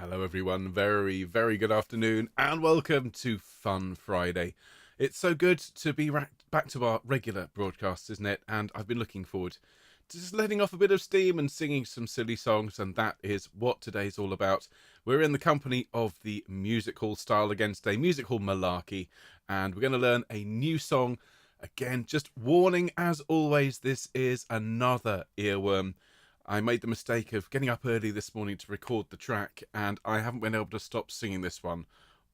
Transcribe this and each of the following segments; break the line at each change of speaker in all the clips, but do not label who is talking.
Hello everyone, very good afternoon and welcome to Fun Friday. It's so good to be back to our regular broadcasts, isn't it? And I've been looking forward to just letting off a bit of steam and singing some silly songs, and that is what today's all about. We're in the company of the music hall style again today, music hall Malarkey, and we're going to learn a new song. Again, just warning as always, this is another earworm. I made the mistake of getting up early this morning to record the track, and I haven't been able to stop singing this one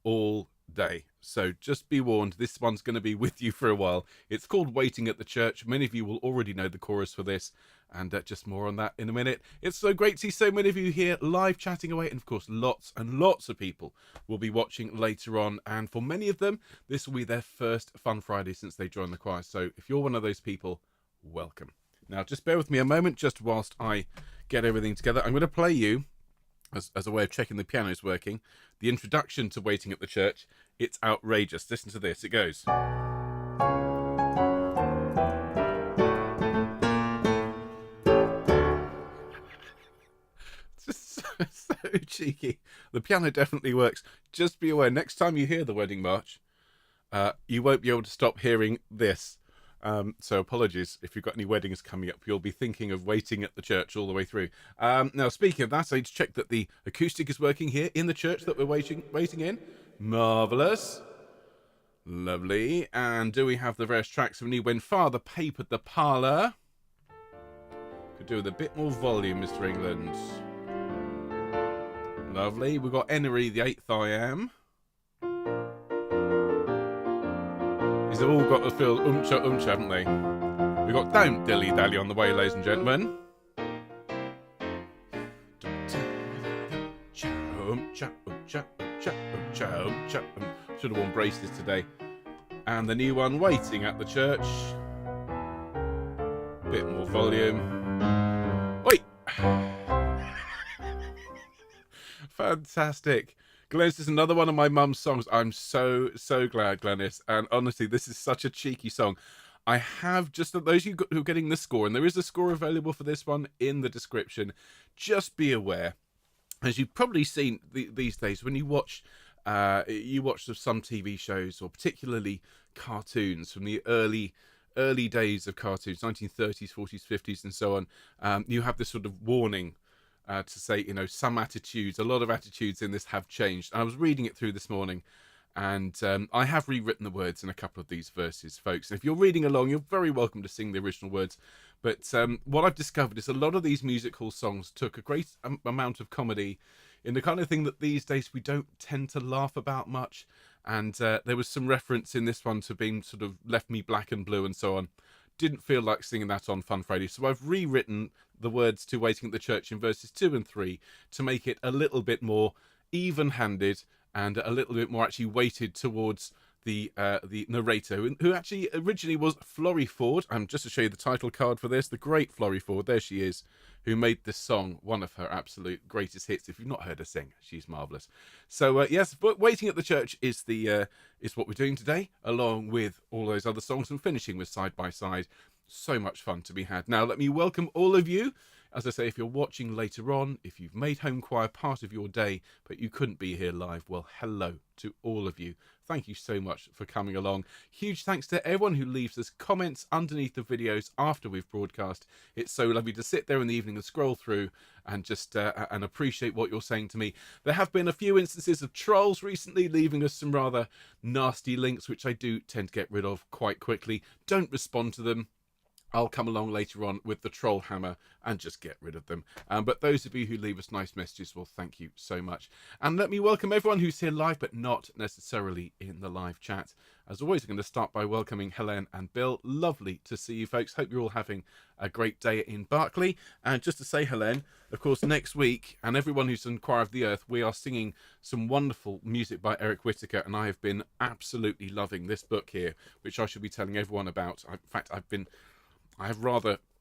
all day. So just be warned, this one's going to be with you for a while. It's called Waiting at the Church. Many of you will already know the chorus for this, and just more on that in a minute. It's so great to see so many of you here live chatting away, and of course lots and lots of people will be watching later on, and for many of them this will be their first Fun Friday since they joined the choir. So if you're one of those people, welcome. Now, just bear with me a moment, just whilst I get everything together. I'm going to play you, as a way of checking the piano's working, the introduction to Waiting at the Church. It's outrageous. Listen to this. It goes. It's just so cheeky. The piano definitely works. Just be aware, next time you hear the wedding march, you won't be able to stop hearing this. So apologies if you've got any weddings coming up. You'll be thinking of Waiting at the Church all the way through. Now, speaking of that, I need to check that the acoustic is working here in the church that we're waiting in. Marvellous. Lovely. And do we have the various tracks we need? When Father Papered the Parlour. Could do with a bit more volume, Mr. England. Lovely. We've got Henery the Eighth I. They've all got to feel umcha, haven't they? We've got Don't Dilly Dally on the way, ladies and gentlemen. Should have worn braces today. And the new one, Waiting at the Church. Bit more volume. Oi! Fantastic. Glennis is another one of my mum's songs. I'm so glad, Glennis. And honestly, this is such a cheeky song. I have, just those who are getting the score, and there is a score available for this one in the description. Just be aware, as you've probably seen these days, when you watch some TV shows, or particularly cartoons from the early days of cartoons, 1930s, 40s, 50s, and so on. You have this sort of warning. To say, some attitudes, a lot of attitudes in this have changed. I was reading it through this morning, and I have rewritten the words in a couple of these verses, folks. And if you're reading along, you're very welcome to sing the original words. But what I've discovered is a lot of these music hall songs took a great amount of comedy in the kind of thing that these days we don't tend to laugh about much. And there was some reference in this one to being sort of left me black and blue and so on. Didn't feel like singing that on Fun Friday, so I've rewritten the words to Waiting at the Church in verses 2 and 3 to make it a little bit more even-handed and a little bit more actually weighted towards the narrator, who actually originally was Florrie Ford. Just to show you the title card for this, the great Florrie Ford, there she is, who made this song one of her absolute greatest hits. If you've not heard her sing, she's marvellous. So yes, but Waiting at the Church is what we're doing today, along with all those other songs, and finishing with Side by Side. So much fun to be had. Now let me welcome all of you. As I say, if you're watching later on, if you've made Homechoir part of your day, but you couldn't be here live, well, hello to all of you. Thank you so much for coming along. Huge thanks to everyone who leaves us comments underneath the videos after we've broadcast. It's so lovely to sit there in the evening and scroll through and just and appreciate what you're saying to me. There have been a few instances of trolls recently leaving us some rather nasty links, which I do tend to get rid of quite quickly. Don't respond to them. I'll come along later on with the troll hammer and just get rid of them. But those of you who leave us nice messages, well, thank you so much. And let me welcome everyone who's here live, but not necessarily in the live chat. As always, I'm going to start by welcoming Helen and Bill. Lovely to see you folks. Hope you're all having a great day in Berkeley. And just to say, Helen, of course, next week, and everyone who's in Choir of the Earth, we are singing some wonderful music by Eric Whittaker, and I have been absolutely loving this book here, which I should be telling everyone about. In fact, I have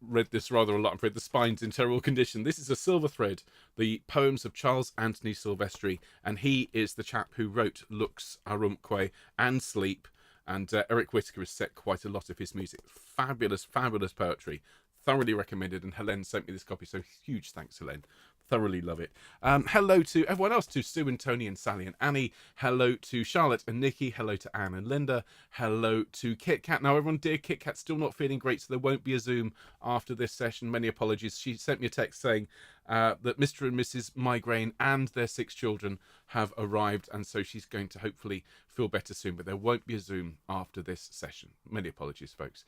read this rather a lot. I'm afraid The Spine's in Terrible Condition. This is a silver thread, the poems of Charles Anthony Silvestri, and he is the chap who wrote Lux Aurumque and Sleep, and Eric Whittaker has set quite a lot of his music. Fabulous poetry. thoroughly recommended, and Helen sent me this copy, so huge thanks, Helen. Thoroughly love it. Hello to everyone else, to Sue and Tony and Sally and Annie. Hello to Charlotte and Nikki. Hello to Anne and Linda. Hello to Kit Kat. Now, everyone, dear Kit Kat's still not feeling great, so there won't be a Zoom after this session. Many apologies. She sent me a text saying that Mr. and Mrs. Migraine and their 6 children have arrived, and so she's going to hopefully feel better soon, but there won't be a Zoom after this session. Many apologies, folks.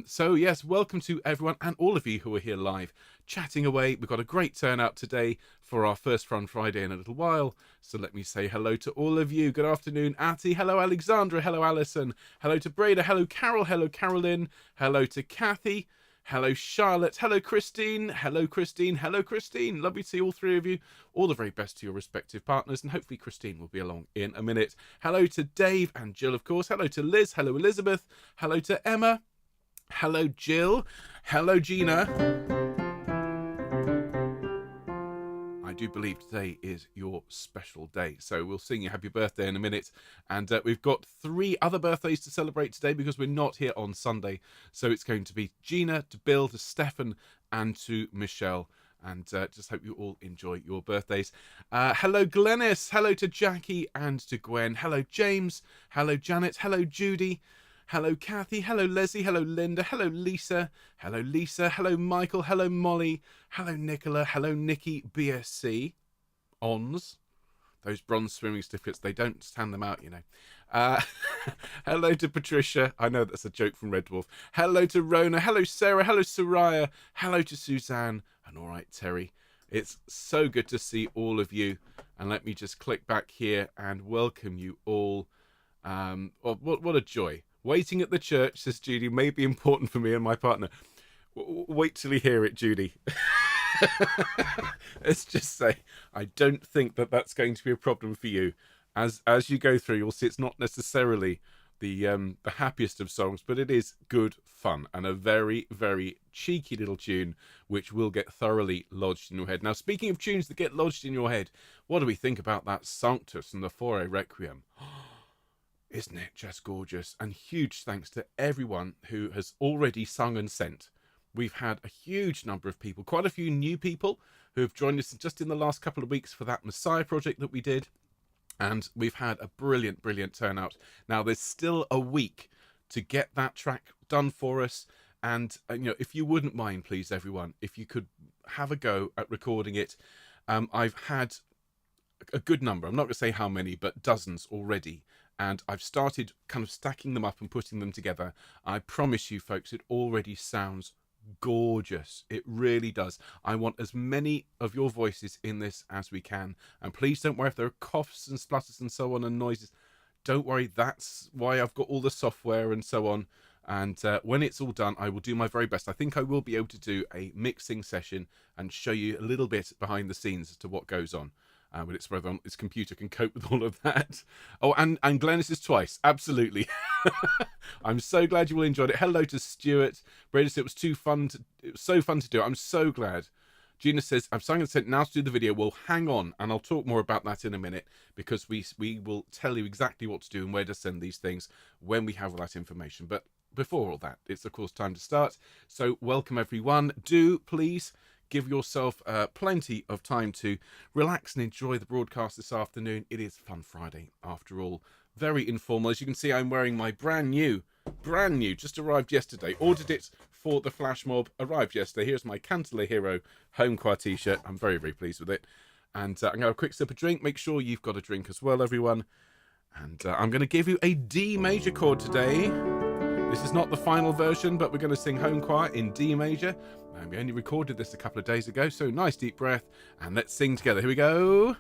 So yes, welcome to everyone and all of you who are here live chatting away. We've got a great turnout today for our first Fun Friday in a little while, so let me say hello to all of you. Good afternoon, Atty. Hello, Alexandra. Hello, Alison. Hello to Breda. Hello, Carol. Hello, Carolyn. Hello to Kathy. Hello, Charlotte. Hello, Christine. Hello, Christine. Hello, Christine. Lovely to see all 3 of you. All the very best to your respective partners, and hopefully Christine will be along in a minute. Hello to Dave and Jill, of course. Hello to Liz. Hello, Elizabeth. Hello to Emma. Hello, Jill. Hello, Gina. I do believe today is your special day, so we'll sing you happy birthday in a minute. And we've got 3 other birthdays to celebrate today because we're not here on Sunday. So it's going to be Gina, to Bill, to Stefan, and to Michelle. And just hope you all enjoy your birthdays. Hello, Glennis. Hello to Jackie and to Gwen. Hello, James. Hello, Janet. Hello, Judy. Hello, Kathy. Hello, Leslie. Hello, Linda. Hello, Lisa. Hello, Lisa. Hello, Michael. Hello, Molly. Hello, Nicola. Hello, Nikki. BSc. ONS. Those bronze swimming certificates, they don't stand them out, you know. Hello to Patricia. I know that's a joke from Red Dwarf. Hello to Rona. Hello, Sarah. Hello, Soraya. Hello to Suzanne. And all right, Terry. It's so good to see all of you. And let me just click back here and welcome you all. What a joy. Waiting at the church, says Judy, may be important for me and my partner. Wait till you hear it, Judy. Let's just say, I don't think that that's going to be a problem for you. As you go through, you'll see it's not necessarily the happiest of songs, but it is good fun and a very, very cheeky little tune, which will get thoroughly lodged in your head. Now, speaking of tunes that get lodged in your head, what do we think about that Sanctus and the Fore Requiem? Isn't it just gorgeous? And huge thanks to everyone who has already sung and sent. We've had a huge number of people, quite a few new people who have joined us just in the last couple of weeks for that Messiah project that we did. And we've had a brilliant, brilliant turnout. Now, there's still a week to get that track done for us. And, you know, if you wouldn't mind, please, everyone, if you could have a go at recording it. I've had a good number. I'm not going to say how many, but dozens already. And I've started kind of stacking them up and putting them together. I promise you, folks, it already sounds gorgeous. It really does. I want as many of your voices in this as we can. And please don't worry if there are coughs and splutters and so on and noises. Don't worry. That's why I've got all the software and so on. And when it's all done, I will do my very best. I think I will be able to do a mixing session and show you a little bit behind the scenes as to what goes on. But it's whether this computer can cope with all of that. Oh, and Glennis is twice. Absolutely. I'm so glad you all enjoyed it. Hello to Stuart. Brady said it was so fun to do. I'm so glad. Gina says, I'm starting to send now to do the video. Well, hang on, and I'll talk more about that in a minute, because we will tell you exactly what to do and where to send these things when we have all that information. But before all that, it's, of course, time to start. So welcome, everyone. Do, please, give yourself plenty of time to relax and enjoy the broadcast this afternoon. It is Fun Friday, after all. Very informal. As you can see, I'm wearing my brand new, just arrived yesterday. Ordered it for the flash mob, arrived yesterday. Here's my Cantaloupe Hero Homechoir t-shirt. I'm very, very pleased with it. And I'm going to have a quick sip of drink. Make sure you've got a drink as well, everyone. And I'm going to give you a D major chord today. This is not the final version, but we're going to sing Homechoir in D major. And we only recorded this a couple of days ago, so nice deep breath. And let's sing together. Here we go.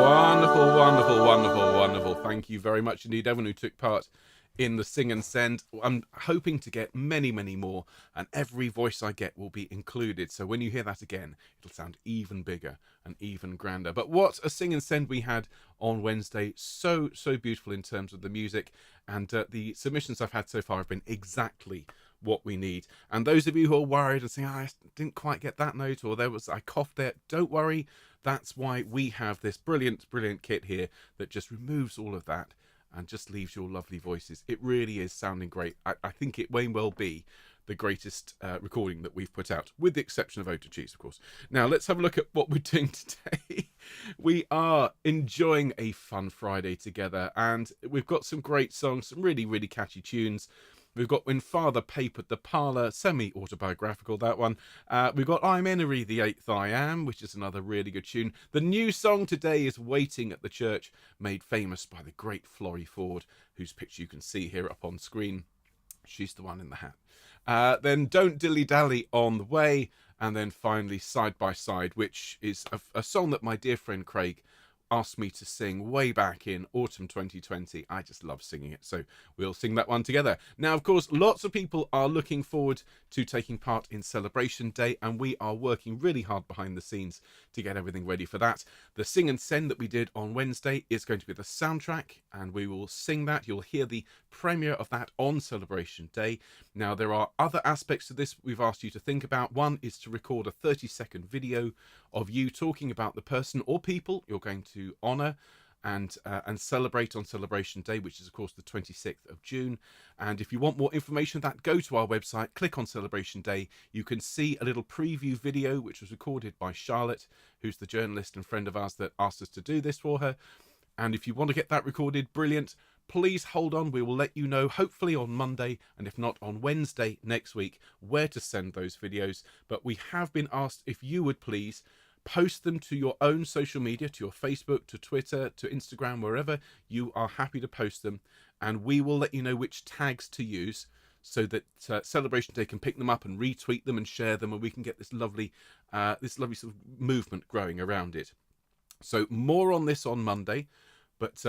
Wonderful, wonderful, wonderful, wonderful. Thank you very much indeed, everyone who took part in the Sing and Send. I'm hoping to get many, many more, and every voice I get will be included. So when you hear that again, it'll sound even bigger and even grander. But what a Sing and Send we had on Wednesday. So, so beautiful in terms of the music, and the submissions I've had so far have been exactly what we need. And those of you who are worried and saying, I didn't quite get that note, or I coughed there, don't worry. That's why we have this brilliant, brilliant kit here that just removes all of that and just leaves your lovely voices. It really is sounding great. I think it may well be the greatest recording that we've put out, with the exception of Ode Cheese, of course. Now, let's have a look at what we're doing today. We are enjoying a fun Friday together, and we've got some great songs, some really, really catchy tunes. We've got When Father Papered the Parlour, semi-autobiographical, that one. We've got I'm Henery the Eighth I Am, which is another really good tune. The new song today is Waiting at the Church, made famous by the great Florrie Ford, whose picture you can see here up on screen. She's the one in the hat. Then Don't Dilly Dally on the way. And then finally Side by Side, which is a song that my dear friend Craig asked me to sing way back in autumn 2020. I just love singing it, so we'll sing that one together. Now, of course, lots of people are looking forward to taking part in Celebration Day, and we are working really hard behind the scenes to get everything ready for that. The Sing and Send that we did on Wednesday is going to be the soundtrack, and we will sing that. You'll hear the premiere of that on Celebration Day. Now, there are other aspects to this we've asked you to think about. One is to record a 30-second video of you talking about the person or people you're going to honour and celebrate on Celebration Day, which is of course the 26th of June. And if you want more information on that, go to our website, click on Celebration Day. You can see a little preview video which was recorded by Charlotte, who's the journalist and friend of ours that asked us to do this for her. And if you want to get that recorded, brilliant. Please hold on. We will let you know, hopefully on Monday, and if not on Wednesday next week, where to send those videos. But we have been asked if you would please post them to your own social media, to your Facebook, to Twitter, to Instagram, wherever you are happy to post them. And we will let you know which tags to use so that Celebration Day can pick them up and retweet them and share them, and we can get this lovely sort of movement growing around it. So more on this on Monday. But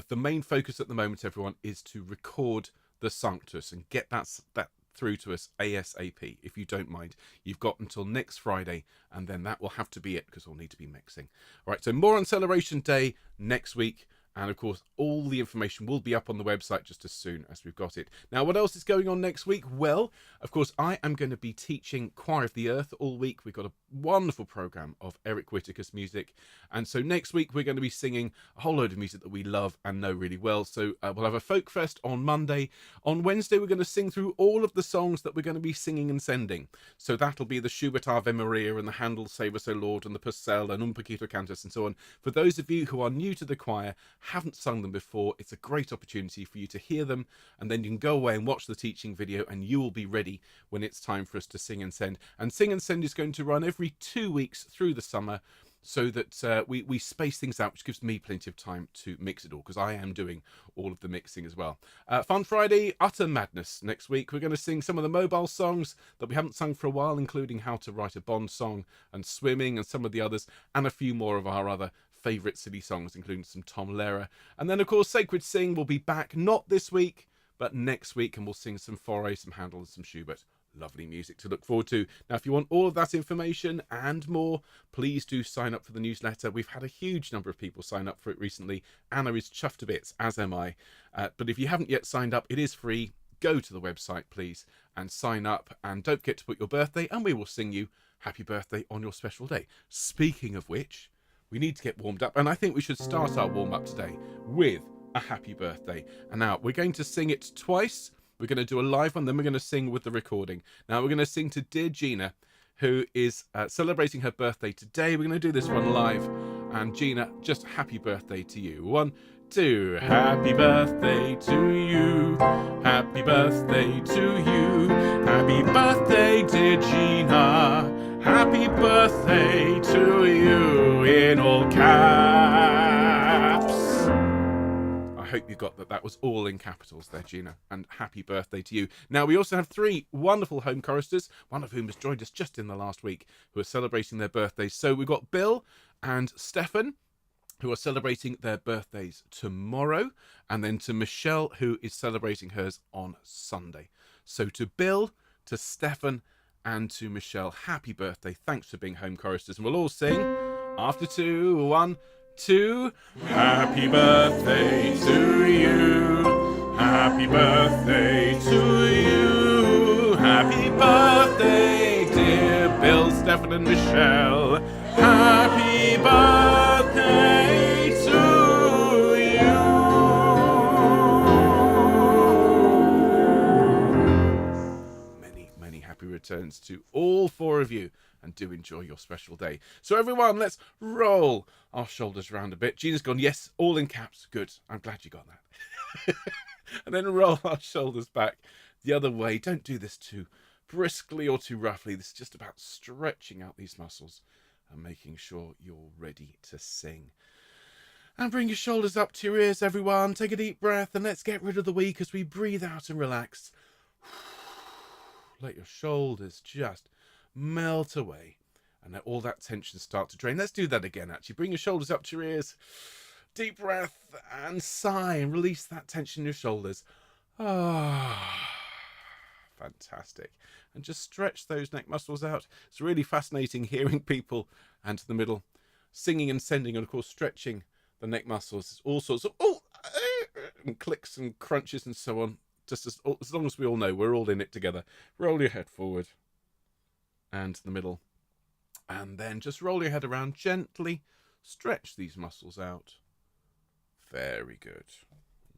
the main focus at the moment, everyone, is to record the song to us and get that through to us ASAP. If you don't mind, you've got until next Friday, and then that will have to be it, because we'll need to be mixing. All right, so more on Celebration Day next week. And of course, all the information will be up on the website just as soon as we've got it. Now, what else is going on next week? Well, of course, I am going to be teaching Choir of the Earth all week. We've got a wonderful programme of Eric Whittaker's music. And so next week, we're going to be singing a whole load of music that we love and know really well. So we'll have a folk fest on Monday. On Wednesday, we're going to sing through all of the songs that we're going to be singing and sending. So that'll be the Schubert Ave Maria and the Handel Save Us, O Lord, and the Purcell and Un Poquito Cantus and so on. For those of you who are new to the choir, haven't sung them before, it's a great opportunity for you to hear them, and then you can go away and watch the teaching video, and you will be ready when it's time for us to Sing and Send. And Sing and Send is going to run every 2 weeks through the summer, so that we space things out, which gives me plenty of time to mix it all, because I am doing all of the mixing as well. Fun Friday, utter madness next week. We're going to sing some of the mobile songs that we haven't sung for a while, including How to Write a Bond Song and Swimming and some of the others, and a few more of our other favourite silly songs, including some Tom Lehrer. And then, of course, Sacred Sing will be back, not this week, but next week, and we'll sing some Fauré, some Handel, and some Schubert. Lovely music to look forward to. Now, if you want all of that information and more, please do sign up for the newsletter. We've had a huge number of people sign up for it recently. Anna is chuffed to bits, as am I. But if you haven't yet signed up, it is free. Go to the website, please, and sign up. And don't forget to put your birthday, and we will sing you happy birthday on your special day. Speaking of which, we need to get warmed up, and I think we should start our warm-up today with a happy birthday. And now we're going to sing it twice. We're going to do a live one, then we're going to sing with the recording. Now we're going to sing to dear Gina, who is celebrating her birthday today. We're going to do this one live. And Gina, just happy birthday to you. 1, 2. Happy birthday to you. Happy birthday to you. Happy birthday, dear Gina. Happy birthday to you in all caps. I hope you got that. That was all in capitals there, Gina. And happy birthday to you. Now, we also have 3 wonderful home choristers, one of whom has joined us just in the last week, who are celebrating their birthdays. So we've got Bill and Stefan, who are celebrating their birthdays tomorrow. And then to Michelle, who is celebrating hers on Sunday. So to Bill, to Stefan, and to Michelle, happy birthday. Thanks for being home choristers. And we'll all sing after 2. 1, 2. Happy birthday to you. Happy birthday to you. Happy birthday, dear Bill, Stefan, and Michelle. Happy birthday to you. friends, to all 4 of you, and do enjoy your special day. So everyone, let's roll our shoulders around a bit. Gina's gone, yes, all in caps. Good. I'm glad you got that. And then roll our shoulders back the other way. Don't do this too briskly or too roughly. This is just about stretching out these muscles and making sure you're ready to sing. And bring your shoulders up to your ears, everyone. Take a deep breath and let's get rid of the week as we breathe out and relax. Let your shoulders just melt away and let all that tension start to drain. Let's do that again, actually. Bring your shoulders up to your ears. Deep breath and sigh and release that tension in your shoulders. Fantastic. And just stretch those neck muscles out. It's really fascinating hearing people and to the middle singing and sending and, of course, stretching the neck muscles, all sorts of and clicks and crunches and so on. Just as long as we all know we're all in it together. Roll your head forward and to the middle. And then just roll your head around gently. Stretch these muscles out. Very good.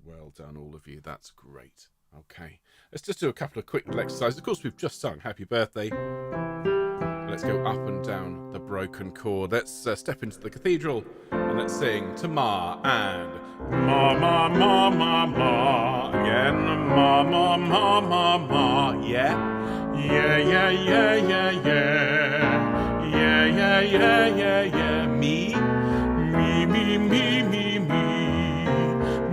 Well done, all of you. That's great. Okay. Let's just do a couple of quick little exercises. Of course, we've just sung Happy Birthday. Let's go up and down the broken chord. Let's step into the cathedral and let's sing to Ma and Ma, Ma, Ma, Ma, Ma. Again, Ma, Ma, Ma, Ma, Ma. Yeah? Yeah, yeah, yeah, yeah, yeah. Yeah, yeah, yeah, yeah, yeah. Me, me, me, me, me, me.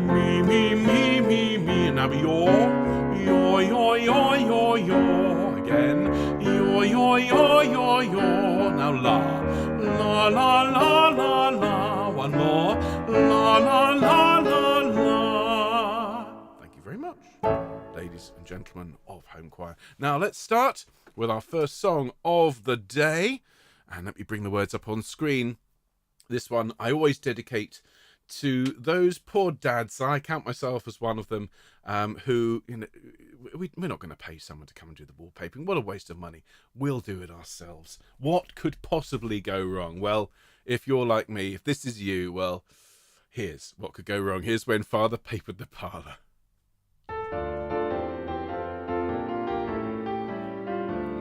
Me, me, me, me, me. And now your, your. Again. Your. Now la, la, la, la, la, la. One more. La, la, la, la, la. Thank you very much, ladies and gentlemen of Homechoir. Now let's start with our first song of the day. And let me bring the words up on screen. This one I always dedicate to those poor dads. I count myself as one of them, who, you know, we're not going to pay someone to come and do the wallpapering. What a waste of money. We'll do it ourselves. What could possibly go wrong? Well, if you're like me, if this is you, well, here's what could go wrong. Here's When Father Papered the Parlour.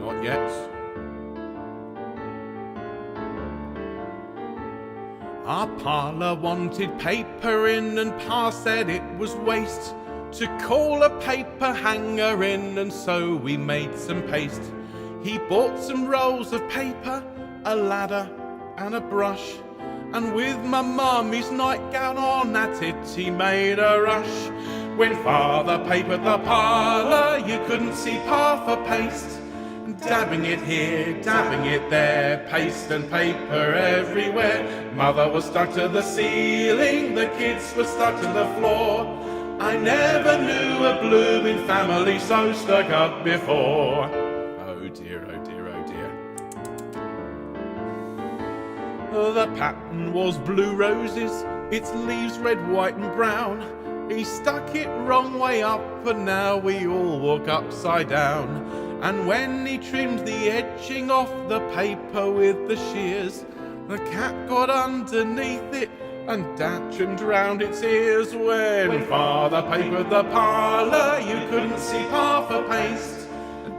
Not yet. Our parlour wanted paper in and Pa said it was waste to call a paper hanger in, and so we made some paste. He bought some rolls of paper, a ladder and a brush, and with my mummy's nightgown on at it he made a rush. When Father papered the parlour you couldn't see Pa for paste. Dabbing it here, dabbing it there, paste and paper everywhere. Mother was stuck to the ceiling, the kids were stuck to the floor. I never knew a blooming family so stuck up before. Oh dear, oh dear, oh dear. The pattern was blue roses, its leaves red, white and brown. He stuck it wrong way up and now we all walk upside down. And when he trimmed the edging off the paper with the shears, the cat got underneath it and Dad trimmed round its ears. When Father papered the parlour you couldn't see Pa for paste.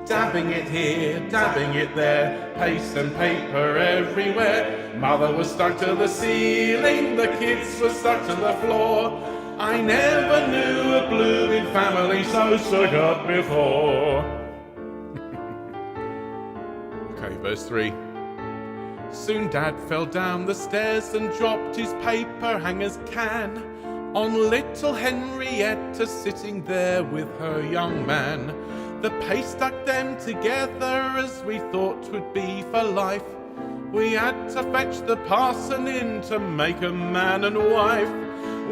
Dabbing it here, dabbing it there, paste and paper everywhere. Mother was stuck to the ceiling, the kids were stuck to the floor. I never knew a blooming family so stuck up before. Verse 3. Soon Dad fell down the stairs and dropped his paper hanger's can on little Henrietta sitting there with her young man. The paste stuck them together as we thought would be for life. We had to fetch the parson in to make a man and wife.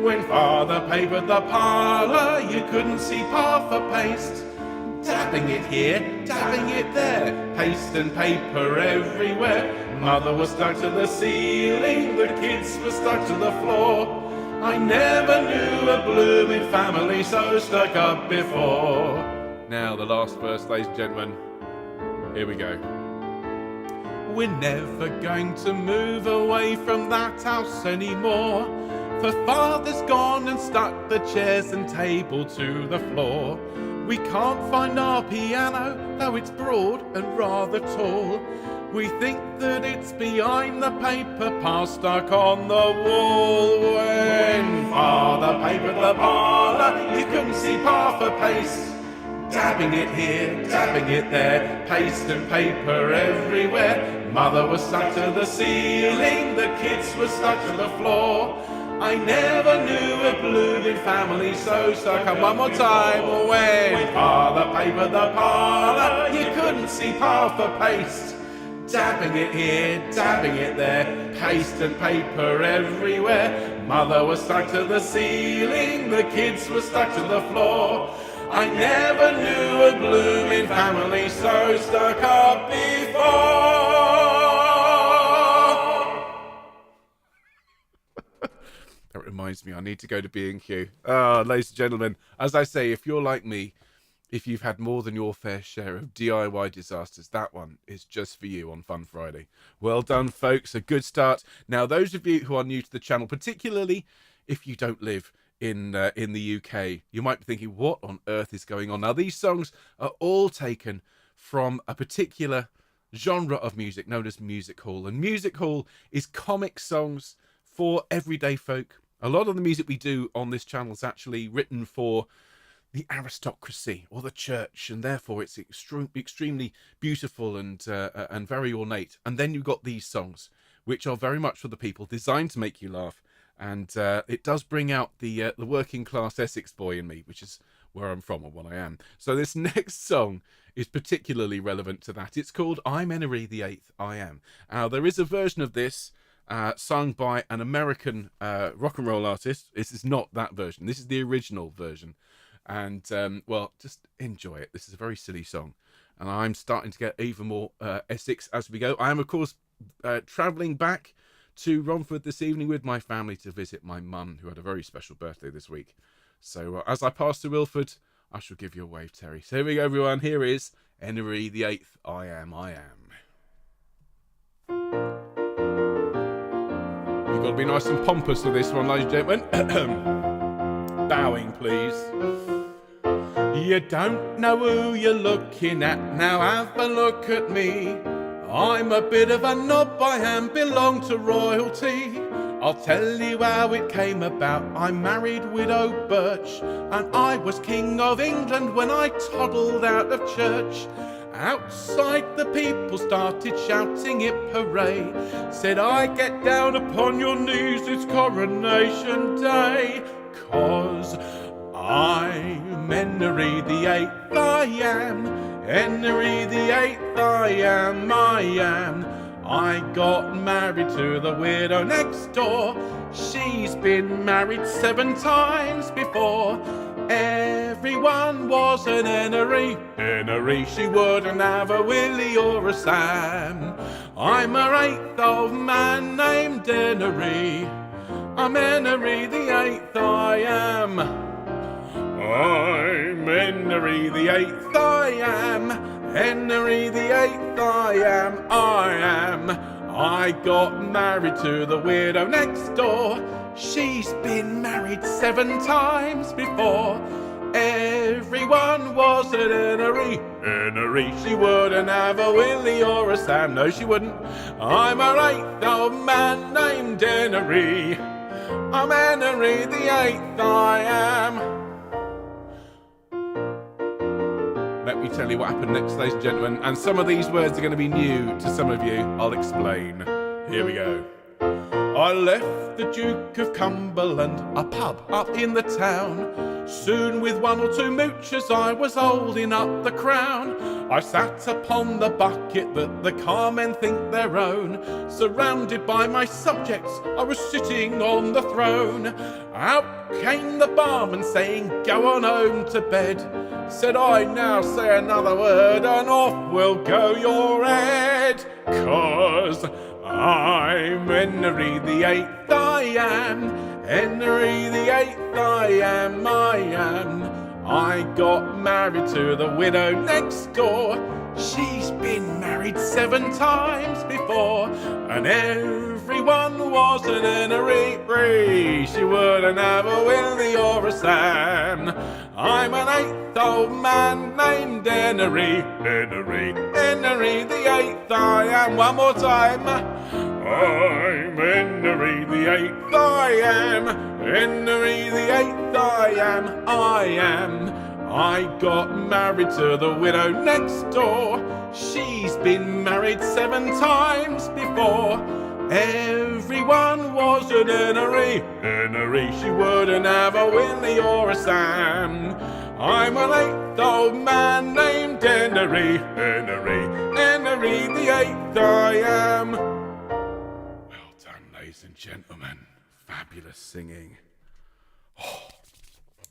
When Father papered the parlour you couldn't see Pa for paste. Dabbing it here, dabbing it there, paste and paper everywhere. Mother was stuck to the ceiling, the kids were stuck to the floor. I never knew a blooming family so stuck up before. Now the last verse, ladies and gentlemen. Here we go. We're never going to move away from that house anymore, for Father's gone and stuck the chairs and table to the floor. We can't find our piano, though it's broad and rather tall. We think that it's behind the paper pile stuck on the wall. When Father papered the parlour, you couldn't see Pa for paste. Dabbing it here, dabbing it there, paste and paper everywhere. Mother was stuck to the ceiling, the kids were stuck to the floor. I never knew a blooming family so stuck. And one more time. When Father papered the parlour, you couldn't see Pa for paste. Dabbing it here, dabbing it there, paste and paper everywhere. Mother was stuck to the ceiling, the kids were stuck to the floor. I never knew a blooming family so stuck up before. That reminds me, I need to go to B&Q. Ladies and gentlemen, as I say, if you're like me, if you've had more than your fair share of DIY disasters, that one is just for you on Fun Friday. Well done, folks. A good start. Now, those of you who are new to the channel, particularly if you don't live in the UK, you might be thinking, what on earth is going on? Now, these songs are all taken from a particular genre of music known as music hall. And music hall is comic songs for everyday folk. A lot of the music we do on this channel is actually written for the aristocracy or the church, and therefore it's extremely beautiful and very ornate. And then you've got these songs, which are very much for the people, designed to make you laugh. And it does bring out the working class Essex boy in me, which is where I'm from and what I am. So this next song is particularly relevant to that. It's called I'm Henery the Eighth I Am. Now, there is a version of this sung by an American rock and roll artist. This is not that version. This is the original version. And, well, just enjoy it. This is a very silly song. And I'm starting to get even more Essex as we go. I am, of course, travelling back to Romford this evening with my family to visit my mum, who had a very special birthday this week. So as I pass to Wilford, I shall give you a wave, Terry. So here we go, everyone. Here is Henery the Eighth I Am, I Am. You've got to be nice and pompous for this one, ladies and gentlemen. Bowing, please. You don't know who you're looking at, now have a look at me. I'm a bit of a knob, I am, belong to royalty. I'll tell you how it came about. I married Widow Birch, and I was King of England when I toddled out of church. Outside the people started shouting it hooray. Said I get down upon your knees, it's coronation day. 'Cause I'm Henery the Eighth I am, Henery the Eighth I am, I am. I got married to the widow next door. She's been married 7 times before. Everyone was an Henery, Henery. She wouldn't have a Willie or a Sam. I'm her 8th old man named Henery. I'm Henery the Eighth I am. I'm Henery the Eighth I am, Henery the Eighth I am, I am. I got married to the widow next door. She's been married 7 times before. Everyone was an Henery, Henery. She wouldn't have a Willie or a Sam, no she wouldn't. I'm her 8th old man named Henery. I'm Henery the Eighth I am. Let me tell you what happened next, ladies and gentlemen. And some of these words are going to be new to some of you. I'll explain. Here we go. I left the Duke of Cumberland, a pub up in the town. Soon with 1 or 2 moochers I was holding up the crown. I sat upon the bucket that the carmen think their own. Surrounded by my subjects, I was sitting on the throne. Out came the barman saying, go on home to bed. Said I, now say another word and off will go your head. 'Cause I'm Henery the Eighth I am, Henery the Eighth I am, I am. I got married to the widow next door. She's been married 7 times before. And everyone was an Henery. She wouldn't have a Willie or a Sam. I'm an 8th old man named Henery, Henery the Eighth I am. One more time. I'm Henery the Eighth I am, Henery the Eighth I am. I got married to the widow next door. She's been married 7 times before. Everyone was an Henery, she wouldn't have a Willie or a Sam. I'm an 8th old man named Henery, Henery the Eighth I am. Well done, ladies and gentlemen. Fabulous singing. Oh.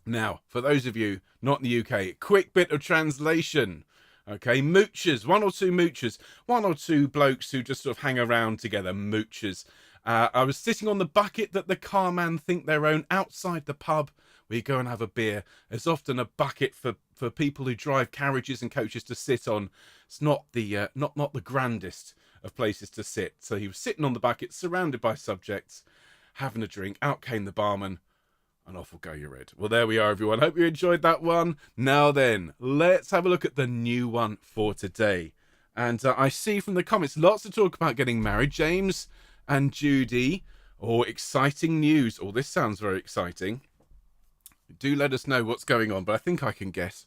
Now, for those of you not in the UK, quick bit of translation. Okay, moochers, 1 or 2 moochers, 1 or 2 blokes who just sort of hang around together, moochers. I was sitting on the bucket that the carman think their own outside the pub. We go and have a beer. There's often a bucket for people who drive carriages and coaches to sit on. It's not the not the grandest of places to sit. So he was sitting on the bucket, surrounded by subjects, having a drink. Out came the barman. And off will go your head. Well, there we are, everyone. Hope you enjoyed that one. Now then, let's have a look at the new one for today. And I see from the comments, lots to talk about getting married. James and Judy. Oh, exciting news. Oh, this sounds very exciting. Do let us know what's going on, but I think I can guess.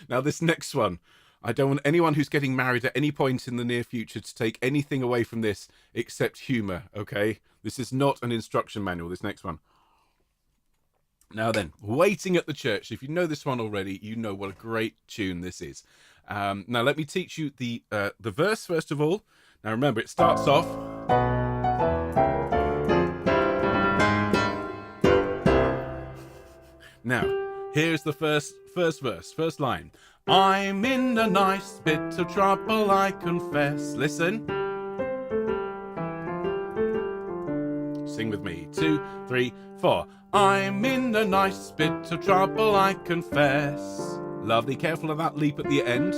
Now, this next one. I don't want anyone who's getting married at any point in the near future to take anything away from this except humour, okay? This is not an instruction manual, this next one. Now then, Waiting at the Church. If you know this one already, you know what a great tune this is. Now, let me teach you the verse first of all. Now, remember, it starts off... Now, here's the first verse, first line. I'm in a nice bit of trouble, I confess. Listen. Sing with me. 2, 3, 4. I'm in a nice bit of trouble, I confess. Lovely. Careful of that leap at the end.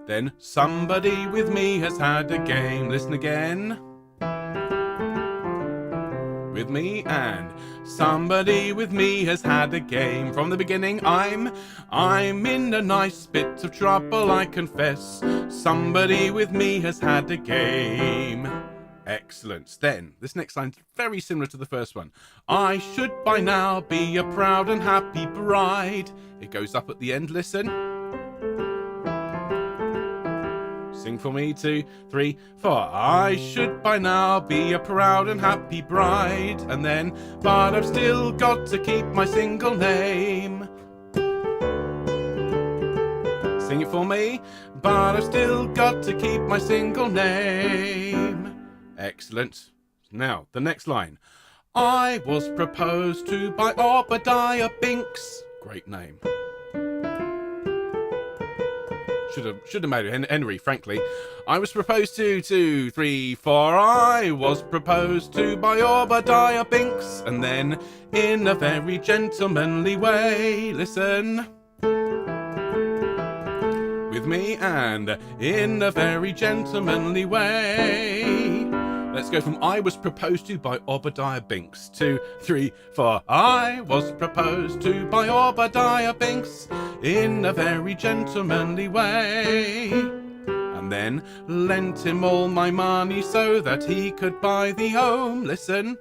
Then, somebody with me has had a game. Listen again. With me, and somebody with me has had a game. From the beginning, I'm in a nice bit of trouble, I confess. Somebody with me has had a game. Excellent. Then, this next line's very similar to the first one. I should by now be a proud and happy bride. It goes up at the end, listen. Sing for me. 2, 3, 4. I should by now be a proud and happy bride. And then, but I've still got to keep my single name. Sing it for me. But I've still got to keep my single name. Excellent. Now, the next line. I was proposed to by Obadiah Binks. Great name. Should have made it Henery, frankly. I was proposed to 2, 3, 4. I was proposed to by Obadiah Binks. And then, in a very gentlemanly way, listen. With me, and in a very gentlemanly way. Let's go from I was proposed to by Obadiah Binks. 2, 3, 4. I was proposed to by Obadiah Binks in a very gentlemanly way. And then lent him all my money so that he could buy the home. Listen.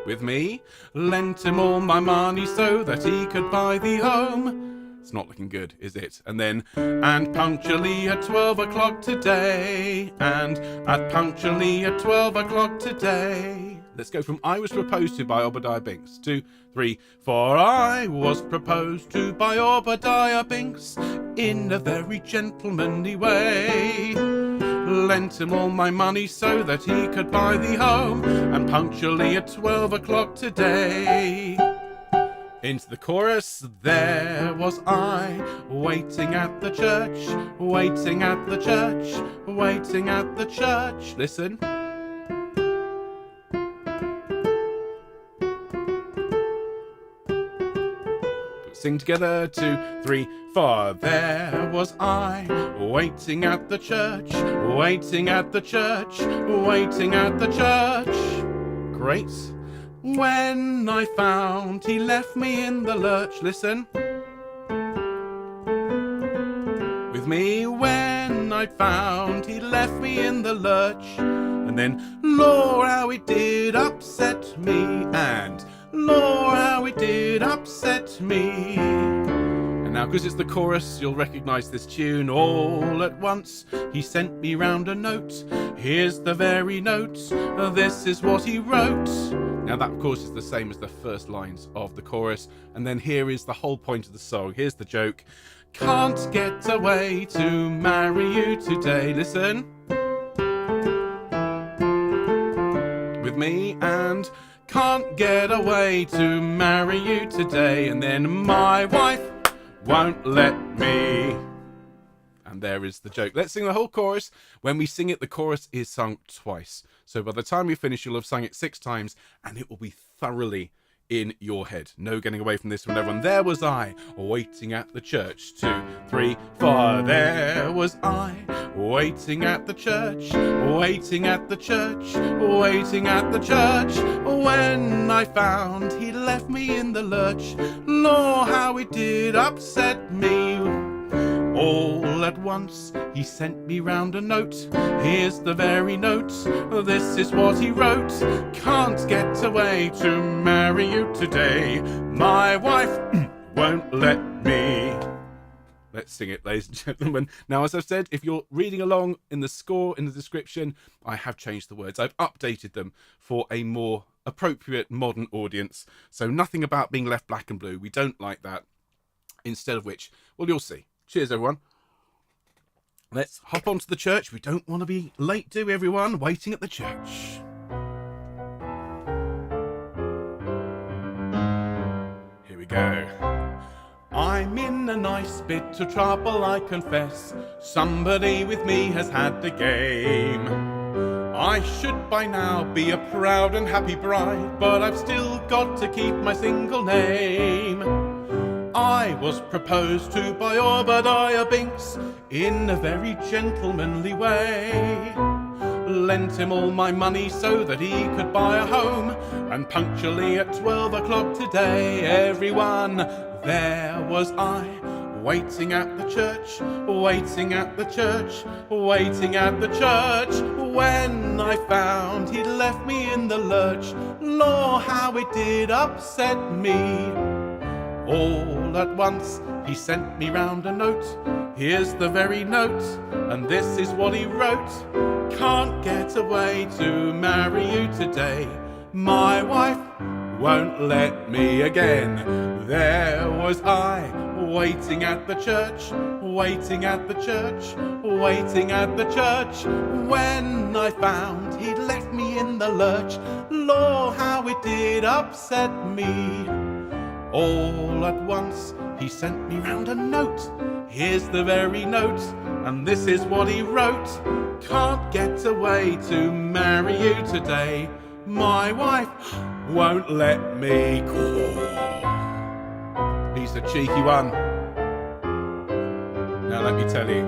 With me, lent him all my money so that he could buy the home. It's not looking good, is it? And then, and punctually at 12 o'clock today. And at punctually at 12 o'clock today. Let's go from I was proposed to by Obadiah Binks. 2, 3, 4. I was proposed to by Obadiah Binks in a very gentlemanly way. Lent him all my money so that he could buy the home. And punctually at 12 o'clock today. Into the chorus, there was I, waiting at the church, waiting at the church, waiting at the church. Listen. Sing together. 2, 3, 4. There was I, waiting at the church, waiting at the church, waiting at the church. Great. When I found he left me in the lurch. Listen. With me, when I found he left me in the lurch. And then, Lord, how it did upset me. And, Lord, how it did upset me. And now, because it's the chorus, you'll recognise this tune. All at once, he sent me round a note. Here's the very note. This is what he wrote. Now, that, of course, is the same as the first lines of the chorus. And then here is the whole point of the song. Here's the joke. Can't get away to marry you today. Listen. With me, and can't get away to marry you today. And then my wife won't let me. And there is the joke. Let's sing the whole chorus. When we sing it, the chorus is sung twice. So by the time we finish, you'll have sung it 6 times, and it will be thoroughly in your head. No getting away from this one, everyone. There was I, waiting at the church. 2, 3, 4. There was I, waiting at the church, waiting at the church, waiting at the church. When I found he left me in the lurch. Lord, how it did upset me. All at once, he sent me round a note. Here's the very note. This is what he wrote. Can't get away to marry you today. My wife won't let me. Let's sing it, ladies and gentlemen. Now, as I've said, if you're reading along in the score, in the description, I have changed the words. I've updated them for a more appropriate modern audience. So nothing about being left black and blue. We don't like that. Instead of which, well, you'll see. Cheers, everyone. Let's hop onto the church. We don't want to be late, do we, everyone? Waiting at the church. Here we go. I'm in a nice bit of trouble, I confess. Somebody with me has had the game. I should by now be a proud and happy bride, but I've still got to keep my single name. I was proposed to by Obadiah Binks in a very gentlemanly way. Lent him all my money so that he could buy a home, and punctually at 12 o'clock today, everyone, there was I, waiting at the church, waiting at the church, waiting at the church. When I found he'd left me in the lurch, Lord, how it did upset me. All at once, he sent me round a note. Here's the very note, and this is what he wrote. Can't get away to marry you today. My wife won't let me again. There was I, waiting at the church, waiting at the church, waiting at the church. When I found he'd left me in the lurch, Lord, how it did upset me. All at once, he sent me round a note. Here's the very note, and this is what he wrote. Can't get away to marry you today. My wife won't let me. He's a cheeky one. Now let me tell you.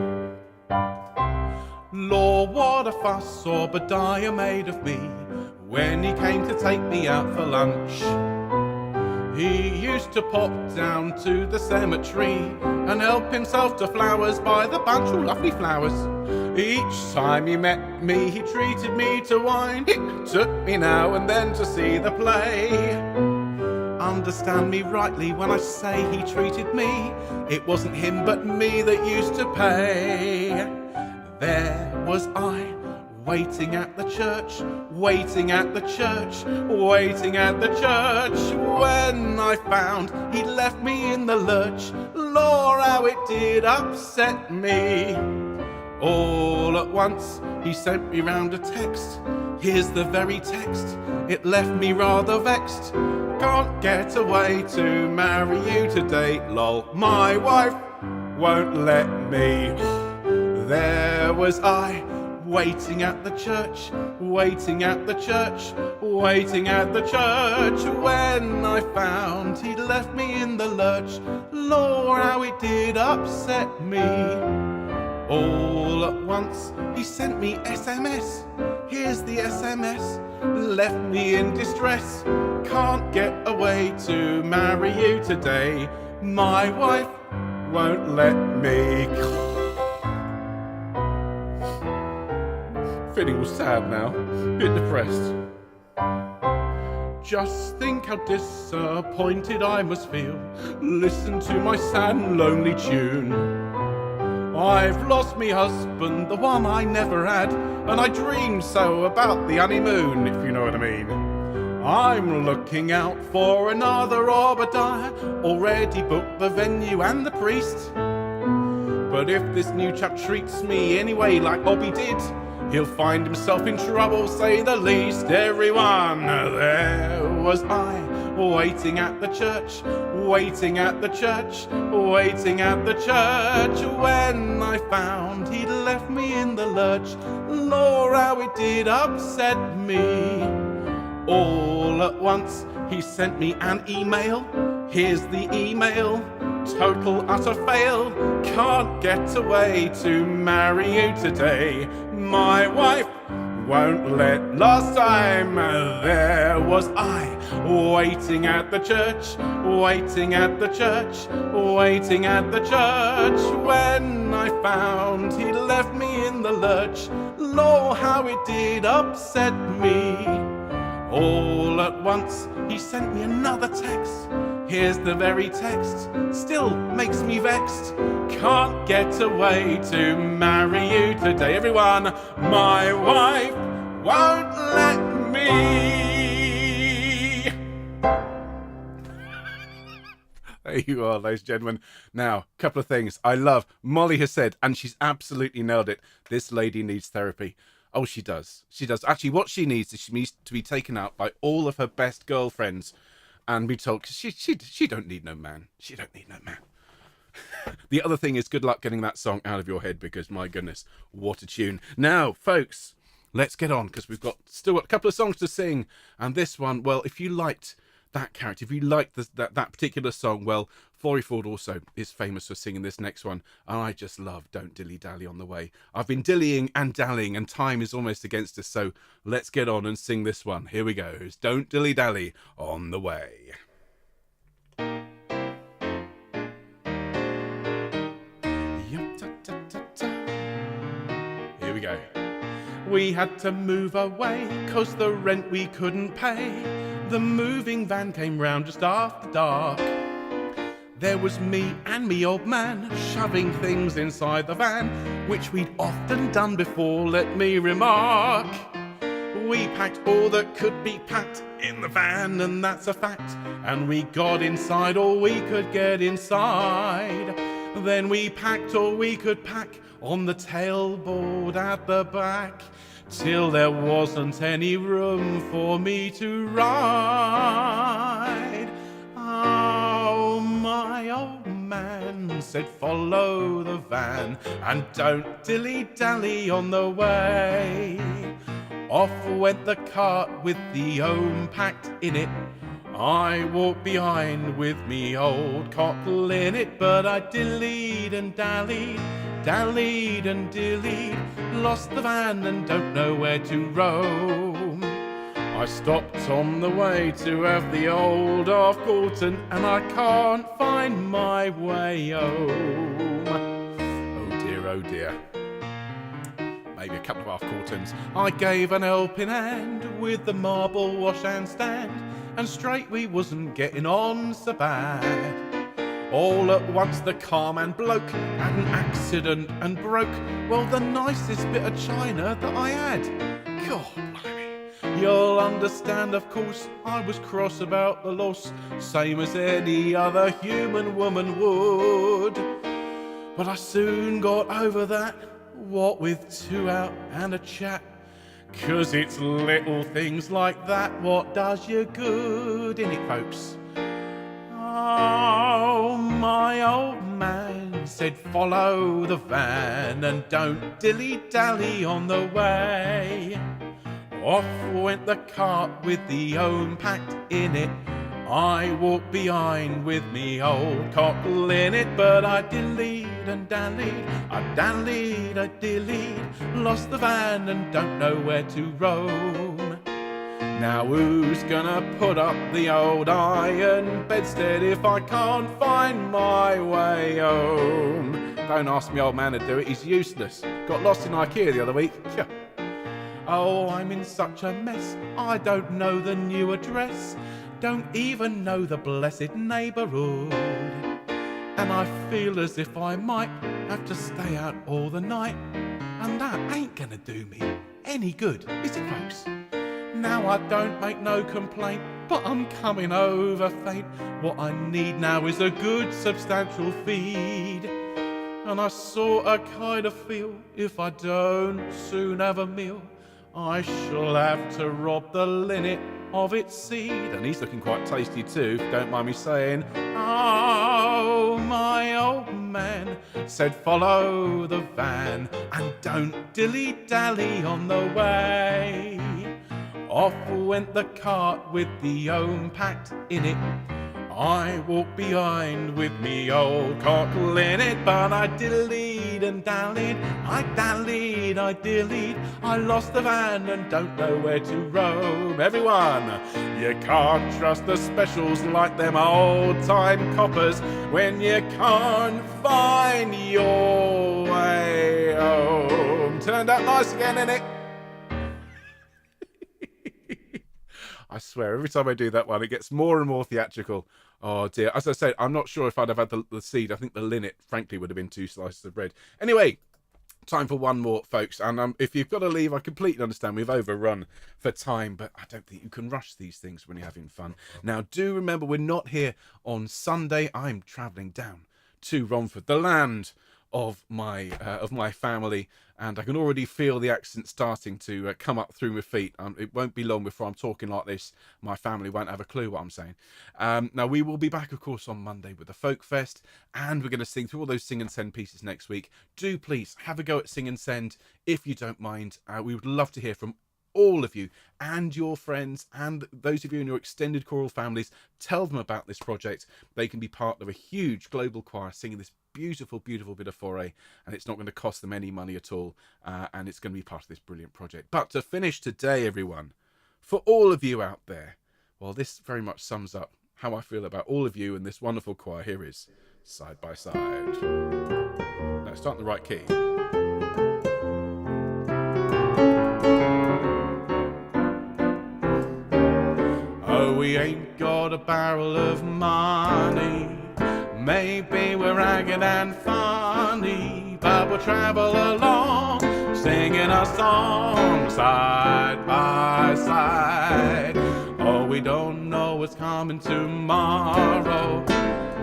Lord, what a fuss Obadiah made of me when he came to take me out for lunch. He used to pop down to the cemetery and help himself to flowers by the bunch, oh lovely flowers. Each time he met me, he treated me to wine. He took me now and then to see the play. Understand me rightly when I say he treated me. It wasn't him but me that used to pay. There was I, waiting at the church, waiting at the church, waiting at the church. When I found he'd left me in the lurch, Lord, how it did upset me. All at once, he sent me round a text. Here's the very text. It left me rather vexed. Can't get away to marry you today, lol. My wife won't let me. There was I, waiting at the church, waiting at the church, waiting at the church. When I found he'd left me in the lurch, Lord, how it did upset me. All at once, he sent me SMS. Here's the the SMS left me in distress. Can't get away to marry you today. My wife won't let me. Feeling all sad now, bit depressed. Just think how disappointed I must feel. Listen to my sad and lonely tune. I've lost me husband, the one I never had, and I dreamed so about the honeymoon, if you know what I mean. I'm looking out for another Obadiah, already booked the venue and the priest. But if this new chap treats me anyway like Bobby did, he'll find himself in trouble, say the least. Everyone, there was I, waiting at the church, waiting at the church, waiting at the church, when I found he'd left me in the lurch. Lord, how it did upset me. All at once he sent me an email. Here's the email. Total utter fail. Can't get away to marry you today. My wife won't let. Last time there was I, waiting at the church, waiting at the church, waiting at the church, when I found he'd left me in the lurch. Lord, how it did upset me. All at once he sent me another text. Here's the very text, still makes me vexed. Can't get away to marry you today. Everyone, my wife won't let me. There you are, ladies and gentlemen. Now, a couple of things. I love, Molly has said, and she's absolutely nailed it, this lady needs therapy. Oh, she does. She does. Actually, what she needs is she needs to be taken out by all of her best girlfriends and be told, because she don't need no man. She don't need no man. The other thing is, good luck getting that song out of your head, because my goodness, what a tune. Now, folks, let's get on, because we've still got a couple of songs to sing. And this one, well, if you liked that character, if you liked that particular song, well, Florrie Ford also is famous for singing this next one, and I just love Don't Dilly Dally on the Way. I've been dillying and dallying, and time is almost against us, so let's get on and sing this one. Here we go. It's Don't Dilly Dally on the Way. Here we go. We had to move away 'cause the rent we couldn't pay. The moving van came round just after dark. There was me and me old man shoving things inside the van, which we'd often done before, let me remark. We packed all that could be packed in the van, and that's a fact. And we got inside all we could get inside. Then we packed all we could pack on the tailboard at the back, till there wasn't any room for me to ride. Oh, my old man said, follow the van and don't dilly-dally on the way. Off went the cart with the home packed in it. I walked behind with me old cockle in it, but I dillied and dallied, dallied and dillied, lost the van and don't know where to roam. I stopped on the way to have the old half Gorton, and I can't find my way home. Oh dear, oh dear. Maybe a couple of half Gortons. I gave an helping hand with the marble wash and stand, and straight we wasn't getting on so bad. All at once the carman bloke had an accident and broke, well, the nicest bit of china that I had. God blimey. You'll understand, of course, I was cross about the loss, same as any other human woman would. But I soon got over that, what with two out and a chat. 'Cause it's little things like that what does you good, innit, folks? Oh, my old man said, follow the van and don't dilly-dally on the way. Off went the cart with the home packed in it. I walked behind with me old cockle in it, but I dillied and dallied, I dallied, I dillied, lost the van and don't know where to roam. Now who's gonna put up the old iron bedstead if I can't find my way home? Don't ask me old man to do it, he's useless. Got lost in IKEA the other week. Oh, I'm in such a mess, I don't know the new address, don't even know the blessed neighbourhood. And I feel as if I might have to stay out all the night, and that ain't gonna do me any good, is it, folks? Now I don't make no complaint, but I'm coming over faint. What I need now is a good substantial feed. And I sorta kinda feel if I don't soon have a meal, I shall have to rob the linnet of its seed. And he's looking quite tasty too, if you don't mind me saying. Oh, my old man said follow the van and don't dilly-dally on the way. Off went the cart with the home packed in it. I walked behind with me old cockle in it, but I dillied and dallied, I dallied, I dillied, I lost the van and don't know where to roam. Everyone, you can't trust the specials like them old-time coppers when you can't find your way home. Turned out nice again, innit? I swear, every time I do that one, it gets more and more theatrical. Oh dear. As I said, I'm not sure if I'd have had the seed. I think the linnet, frankly, would have been 2 slices of bread. Anyway, time for one more, folks. And if you've got to leave, I completely understand. We've overrun for time, but I don't think you can rush these things when you're having fun. Now, do remember, we're not here on Sunday. I'm travelling down to Romford, the land of my family, and I can already feel the accent starting to come up through my feet. It won't be long before I'm talking like this. My family won't have a clue what I'm saying. Now, we will be back, of course, on Monday with the Folk Fest, and we're going to sing through all those Sing and Send pieces next week. Do please have a go at Sing and Send if you don't mind. We would love to hear from all of you and your friends and those of you in your extended choral families. Tell them about this project. They can be part of a huge global choir singing this beautiful, beautiful bit of foray, and it's not going to cost them any money at all, and it's going to be part of this brilliant project. But to finish today, everyone, for all of you out there, well, this very much sums up how I feel about all of you and this wonderful choir. Here is Side by Side. Now, start in the right key. Oh, we ain't got a barrel of money, maybe we're ragged and funny, but we'll travel along, singing our song side by side. Oh, we don't know what's coming tomorrow,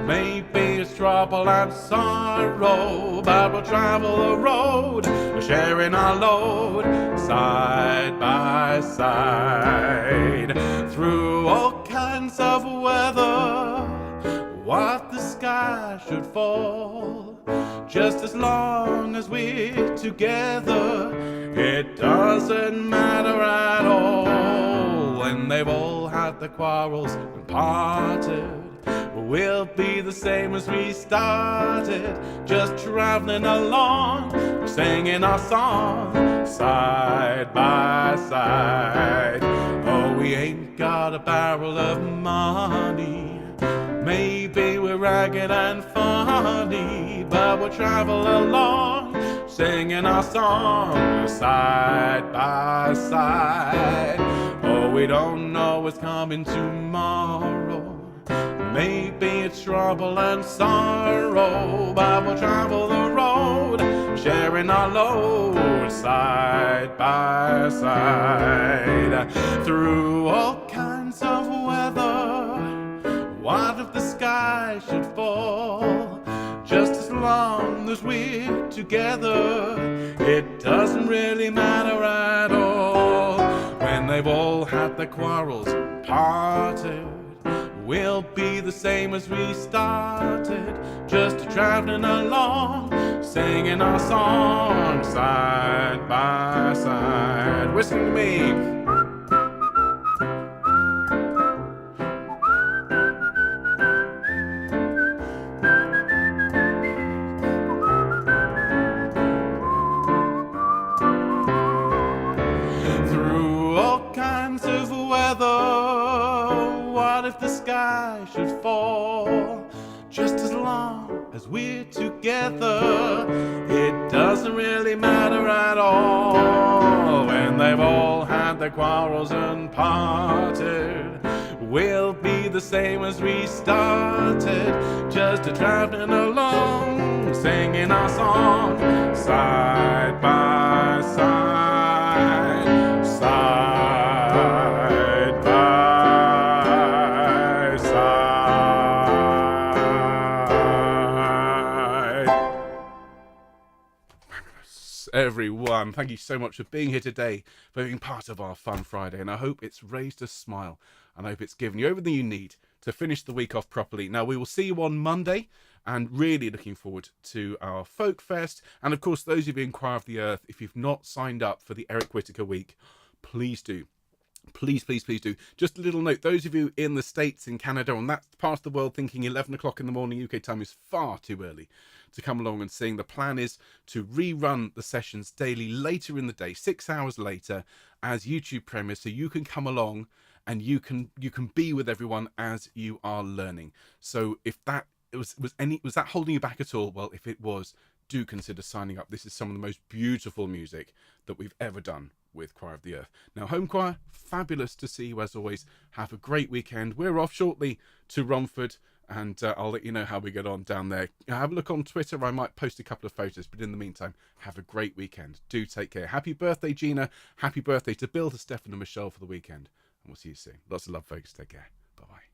maybe it's trouble and sorrow, but we'll travel the road, sharing our load side by side. Through all kinds of weather, what the sky should fall, just as long as we're together, it doesn't matter at all. When they've all had their quarrels and parted, we'll be the same as we started, just traveling along, singing our song side by side. Oh, we ain't got a barrel of money, maybe we're ragged and funny, but we'll travel along, singing our song side by side. Oh, we don't know what's coming tomorrow, maybe it's trouble and sorrow, but we'll travel the road, sharing our load side by side. Through all kinds of weather, what if the sky should fall, just as long as we're together, it doesn't really matter at all. When they've all had their quarrels parted, we'll be the same as we started, just traveling along, singing our song side by side. Listen to me. chance of weather? What if the sky should fall? Just as long as we're together, it doesn't really matter at all. When they've all had their quarrels and parted, we'll be the same as we started, just a traveling along, singing our song, side by side, side by side. Everyone, thank you so much for being here today, for being part of our Fun Friday, and I hope it's raised a smile, and I hope it's given you everything you need to finish the week off properly. Now, we will see you on Monday, and really looking forward to our Folk Fest, and of course, those of you in Choir of the Earth, if you've not signed up for the Eric Whittaker Week, please do. Please, please, please do. Just a little note, those of you in the States, in Canada, and that part of the world thinking 11 o'clock in the morning UK time is far too early to come along and sing. The plan is to rerun the sessions daily later in the day, 6 hours later, as YouTube premieres, so you can come along and you can be with everyone as you are learning. So if that was that holding you back at all? Well, if it was, do consider signing up. This is some of the most beautiful music that we've ever done with Choir of the Earth. Now, Home Choir, fabulous to see you as always. Have a great weekend. We're off shortly to Romford, and I'll let you know how we get on down there. Have a look on Twitter. I might post a couple of photos, but in the meantime, have a great weekend. Do take care. Happy birthday, Gina. Happy birthday to Bill, to Stefan and Michelle for the weekend. And we'll see you soon. Lots of love, folks. Take care. Bye-bye.